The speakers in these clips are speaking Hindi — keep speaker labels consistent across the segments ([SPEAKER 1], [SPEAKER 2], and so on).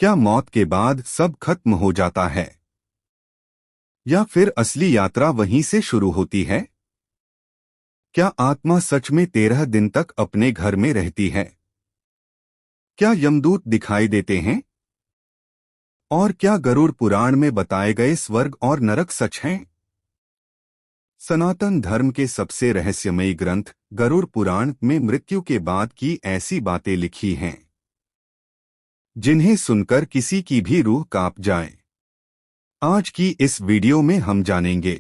[SPEAKER 1] क्या मौत के बाद सब खत्म हो जाता है या फिर असली यात्रा वहीं से शुरू होती है? क्या आत्मा सच में 13 दिन तक अपने घर में रहती है? क्या यमदूत दिखाई देते हैं? और क्या गरुड़ पुराण में बताए गए स्वर्ग और नरक सच हैं? सनातन धर्म के सबसे रहस्यमयी ग्रंथ गरुड़ पुराण में मृत्यु के बाद की ऐसी बातें लिखी हैं जिन्हें सुनकर किसी की भी रूह कांप जाए। आज की इस वीडियो में हम जानेंगे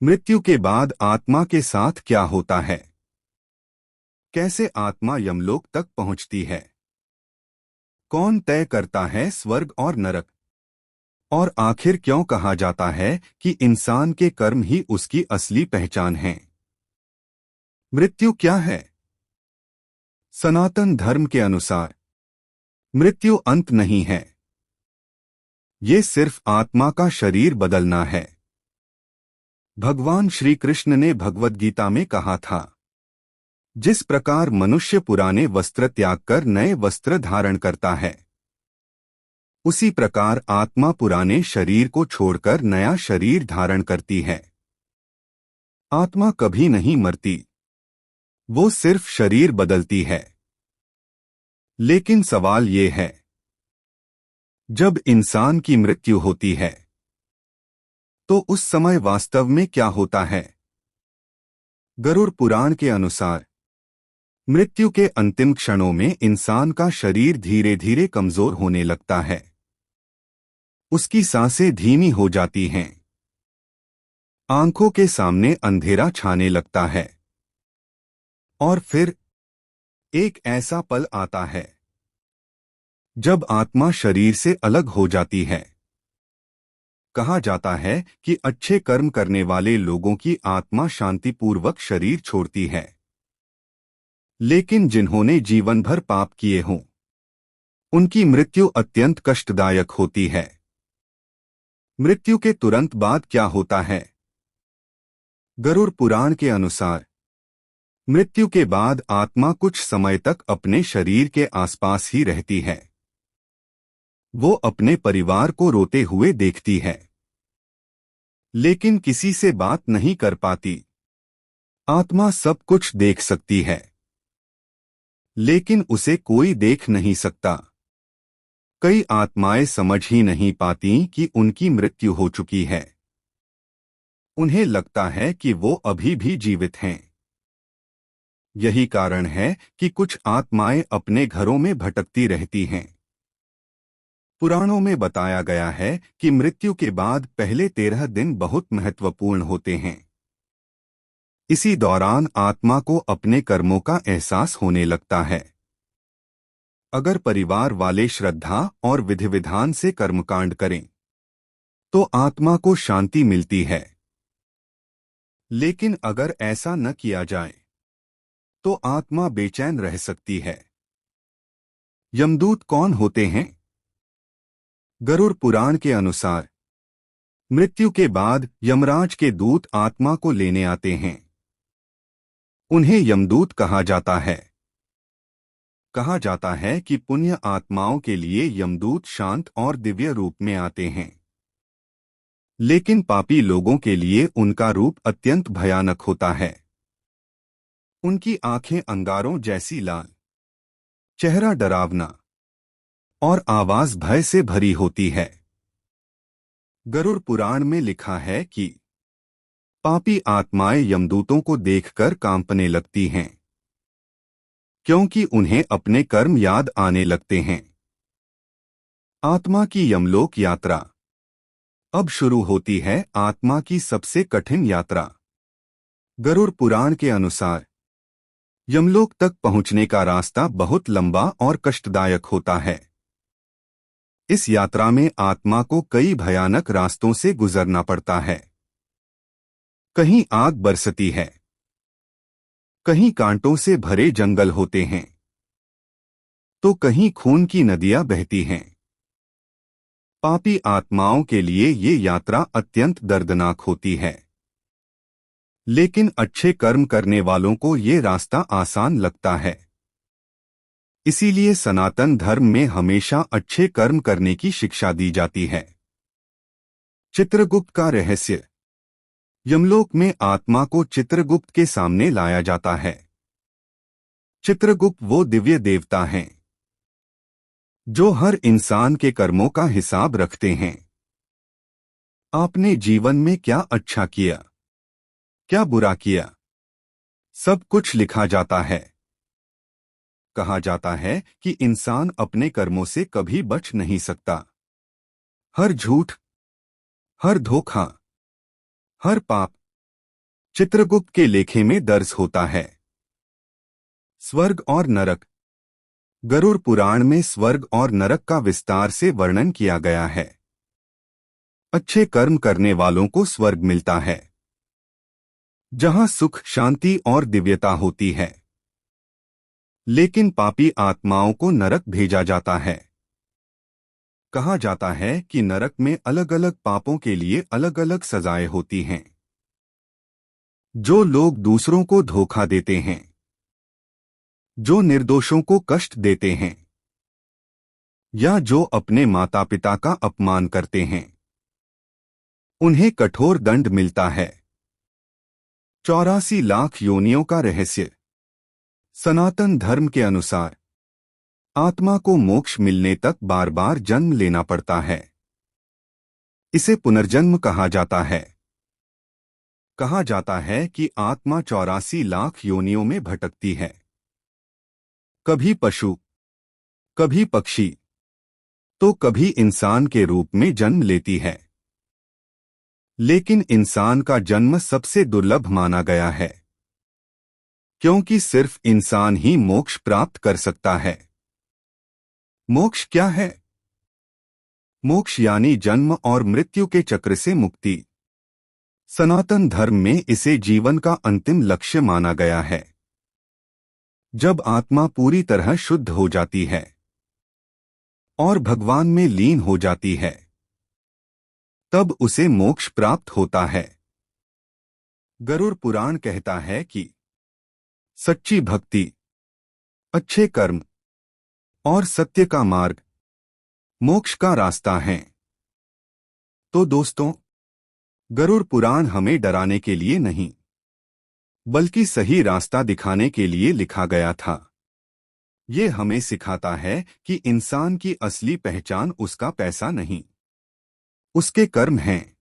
[SPEAKER 1] मृत्यु के बाद आत्मा के साथ क्या होता है, कैसे आत्मा यमलोक तक पहुंचती है, कौन तय करता है स्वर्ग और नरक, और आखिर क्यों कहा जाता है कि इंसान के कर्म ही उसकी असली पहचान हैं। मृत्यु क्या है? सनातन धर्म के अनुसार मृत्यु अंत नहीं है, ये सिर्फ आत्मा का शरीर बदलना है। भगवान श्री कृष्ण ने भगवद गीता में कहा था, जिस प्रकार मनुष्य पुराने वस्त्र त्याग कर नए वस्त्र धारण करता है, उसी प्रकार आत्मा पुराने शरीर को छोड़कर नया शरीर धारण करती है। आत्मा कभी नहीं मरती, वो सिर्फ शरीर बदलती है। लेकिन सवाल ये है, जब इंसान की मृत्यु होती है तो उस समय वास्तव में क्या होता है? गरुड़ पुराण के अनुसार मृत्यु के अंतिम क्षणों में इंसान का शरीर धीरे धीरे कमजोर होने लगता है, उसकी सांसें धीमी हो जाती हैं, आंखों के सामने अंधेरा छाने लगता है, और फिर एक ऐसा पल आता है जब आत्मा शरीर से अलग हो जाती है। कहा जाता है कि अच्छे कर्म करने वाले लोगों की आत्मा शांतिपूर्वक शरीर छोड़ती है, लेकिन जिन्होंने जीवन भर पाप किए हों, उनकी मृत्यु अत्यंत कष्टदायक होती है। मृत्यु के तुरंत बाद क्या होता है? गरुड़ पुराण के अनुसार मृत्यु के बाद आत्मा कुछ समय तक अपने शरीर के आसपास ही रहती है। वो अपने परिवार को रोते हुए देखती है, लेकिन किसी से बात नहीं कर पाती। आत्मा सब कुछ देख सकती है, लेकिन उसे कोई देख नहीं सकता। कई आत्माएं समझ ही नहीं पाती कि उनकी मृत्यु हो चुकी है। उन्हें लगता है कि वो अभी भी जीवित हैं। यही कारण है कि कुछ आत्माएं अपने घरों में भटकती रहती हैं। पुराणों में बताया गया है कि मृत्यु के बाद पहले 13 दिन बहुत महत्वपूर्ण होते हैं। इसी दौरान आत्मा को अपने कर्मों का एहसास होने लगता है। अगर परिवार वाले श्रद्धा और विधि विधान से कर्मकांड करें तो आत्मा को शांति मिलती है, लेकिन अगर ऐसा न किया जाए तो आत्मा बेचैन रह सकती है। यमदूत कौन होते हैं? गरुड़ पुराण के अनुसार मृत्यु के बाद यमराज के दूत आत्मा को लेने आते हैं। उन्हें यमदूत कहा जाता है। कहा जाता है कि पुण्य आत्माओं के लिए यमदूत शांत और दिव्य रूप में आते हैं, लेकिन पापी लोगों के लिए उनका रूप अत्यंत भयानक होता है। उनकी आंखें अंगारों जैसी लाल, चेहरा डरावना और आवाज भय से भरी होती है। गरुड़ पुराण में लिखा है कि पापी आत्माएं यमदूतों को देखकर कांपने लगती हैं, क्योंकि उन्हें अपने कर्म याद आने लगते हैं। आत्मा की यमलोक यात्रा अब शुरू होती है। आत्मा की सबसे कठिन यात्रा। गरुड़ पुराण के अनुसार यमलोक तक पहुंचने का रास्ता बहुत लंबा और कष्टदायक होता है। इस यात्रा में आत्मा को कई भयानक रास्तों से गुजरना पड़ता है। कहीं आग बरसती है, कहीं कांटों से भरे जंगल होते हैं, तो कहीं खून की नदियां बहती हैं। पापी आत्माओं के लिए ये यात्रा अत्यंत दर्दनाक होती है, लेकिन अच्छे कर्म करने वालों को ये रास्ता आसान लगता है। इसीलिए सनातन धर्म में हमेशा अच्छे कर्म करने की शिक्षा दी जाती है। चित्रगुप्त का रहस्य। यमलोक में आत्मा को चित्रगुप्त के सामने लाया जाता है। चित्रगुप्त वो दिव्य देवता हैं जो हर इंसान के कर्मों का हिसाब रखते हैं। आपने जीवन में क्या अच्छा किया, क्या बुरा किया, सब कुछ लिखा जाता है। कहा जाता है कि इंसान अपने कर्मों से कभी बच नहीं सकता। हर झूठ, हर धोखा, हर पाप चित्रगुप्त के लेखे में दर्ज होता है। स्वर्ग और नरक। गरुड़ पुराण में स्वर्ग और नरक का विस्तार से वर्णन किया गया है। अच्छे कर्म करने वालों को स्वर्ग मिलता है, जहां सुख, शांति और दिव्यता होती है। लेकिन पापी आत्माओं को नरक भेजा जाता है। कहा जाता है कि नरक में अलग अलग पापों के लिए अलग अलग सजाएं होती हैं। जो लोग दूसरों को धोखा देते हैं, जो निर्दोषों को कष्ट देते हैं, या जो अपने माता पिता का अपमान करते हैं, उन्हें कठोर दंड मिलता है। 84 लाख योनियों का रहस्य। सनातन धर्म के अनुसार आत्मा को मोक्ष मिलने तक बार बार जन्म लेना पड़ता है। इसे पुनर्जन्म कहा जाता है। कहा जाता है कि आत्मा 84 लाख योनियों में भटकती है। कभी पशु, कभी पक्षी, तो कभी इंसान के रूप में जन्म लेती है। लेकिन इंसान का जन्म सबसे दुर्लभ माना गया है, क्योंकि सिर्फ इंसान ही मोक्ष प्राप्त कर सकता है। मोक्ष क्या है? मोक्ष यानी जन्म और मृत्यु के चक्र से मुक्ति। सनातन धर्म में इसे जीवन का अंतिम लक्ष्य माना गया है। जब आत्मा पूरी तरह शुद्ध हो जाती है और भगवान में लीन हो जाती है, तब उसे मोक्ष प्राप्त होता है। गरुड़ पुराण कहता है कि सच्ची भक्ति, अच्छे कर्म और सत्य का मार्ग मोक्ष का रास्ता है। तो दोस्तों, गरुड़ पुराण हमें डराने के लिए नहीं, बल्कि सही रास्ता दिखाने के लिए लिखा गया था। ये हमें सिखाता है कि इंसान की असली पहचान उसका पैसा नहीं, उसके कर्म हैं।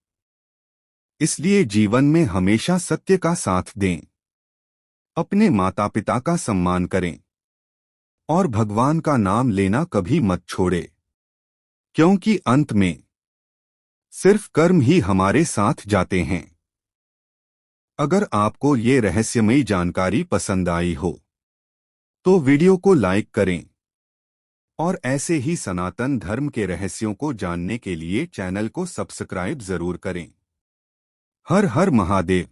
[SPEAKER 1] इसलिए जीवन में हमेशा सत्य का साथ दें, अपने माता पिता का सम्मान करें और भगवान का नाम लेना कभी मत छोड़े, क्योंकि अंत में सिर्फ कर्म ही हमारे साथ जाते हैं। अगर आपको ये रहस्यमयी जानकारी पसंद आई हो तो वीडियो को लाइक करें और ऐसे ही सनातन धर्म के रहस्यों को जानने के लिए चैनल को सब्सक्राइब जरूर करें। हर हर महादेव।